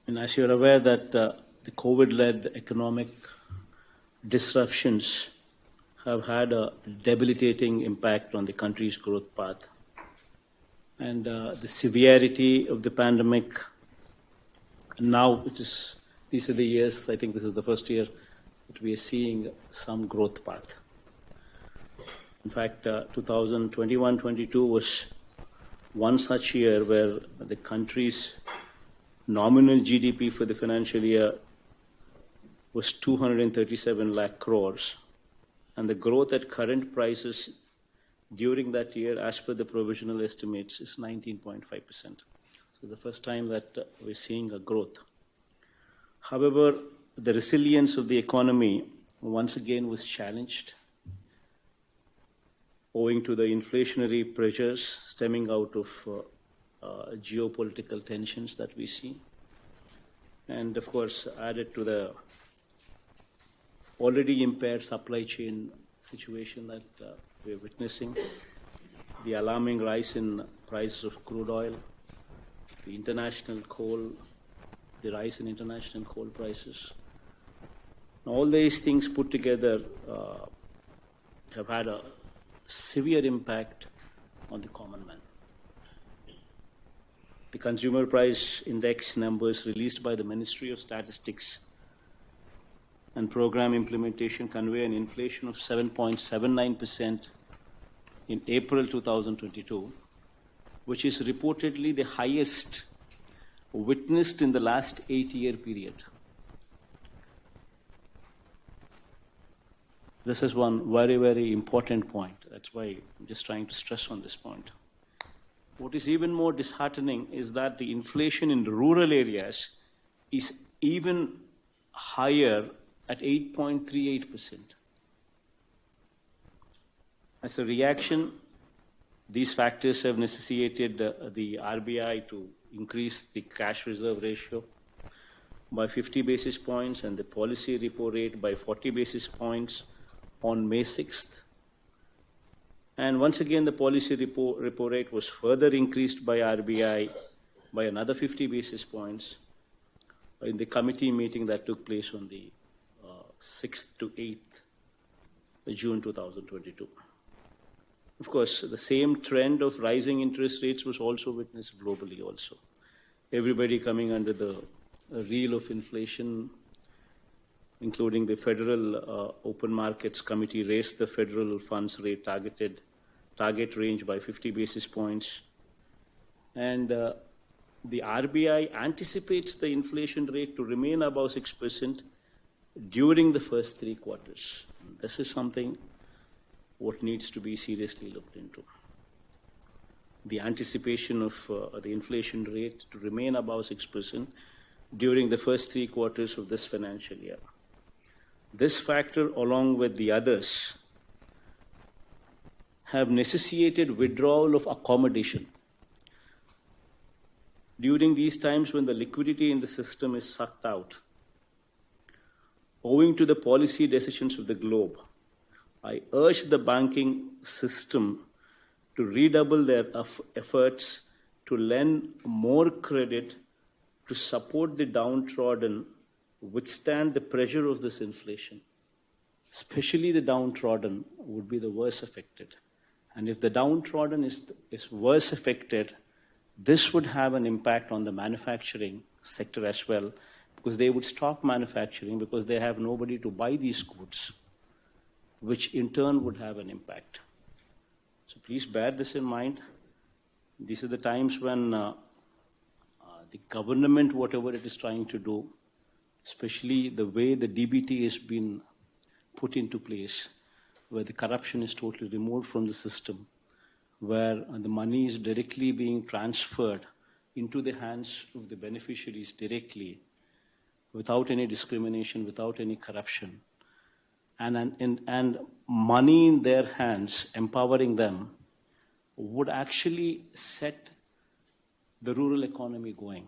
And as you're aware that the COVID-led economic disruptions have had a debilitating impact on the country's growth path. And the severity of the pandemic now, these are the years, I think this is the first year that we are seeing some growth path. In fact, 2021-22 was one such year where the country's nominal GDP for the financial year was 237 lakh crores. And the growth at current prices during that year, as per the provisional estimates, is 19.5%. So the first time that we're seeing a growth. However, the resilience of the economy once again was challenged owing to the inflationary pressures stemming out of geopolitical tensions that we see. And of course, added to the already impaired supply chain situation that we're witnessing, the alarming rise in prices of crude oil, the international coal, the rise in international coal prices. All these things put together have had a severe impact on the common man. The consumer price index numbers released by the Ministry of Statistics and Program Implementation convey an inflation of 7.79% in April 2022, which is reportedly the highest witnessed in the last 8-year period. This is one very, very important point. That's why I'm just trying to stress on this point. What is even more disheartening is that the inflation in rural areas is even higher at 8.38%. As a reaction, these factors have necessitated the RBI to increase the cash reserve ratio by 50 basis points and the policy repo rate by 40 basis points on May 6th. And once again, the policy repo rate was further increased by RBI by another 50 basis points in the committee meeting that took place on the 6th to 8th June 2022. Of course, the same trend of rising interest rates was also witnessed globally also. Everybody coming under the reel of inflation, including the Federal Open Markets Committee raised the federal funds rate target range by 50 basis points. And the RBI anticipates the inflation rate to remain above 6% during the first 3 quarters. This is something what needs to be seriously looked into. The anticipation of the inflation rate to remain above 6% during the first 3 quarters of this financial year. This factor, along with the others, have necessitated withdrawal of accommodation. During these times when the liquidity in the system is sucked out, owing to the policy decisions of the globe, I urge the banking system to redouble their efforts to lend more credit to support the downtrodden, withstand the pressure of this inflation. Especially the downtrodden would be the worst affected. And if the downtrodden is worse affected, this would have an impact on the manufacturing sector as well, because they would stop manufacturing because they have nobody to buy these goods, which in turn would have an impact. So please bear this in mind. These are the times when the government, whatever it is trying to do, especially the way the DBT has been put into place, where the corruption is totally removed from the system, where the money is directly being transferred into the hands of the beneficiaries directly, without any discrimination, without any corruption. And money in their hands, empowering them, would actually set the rural economy going.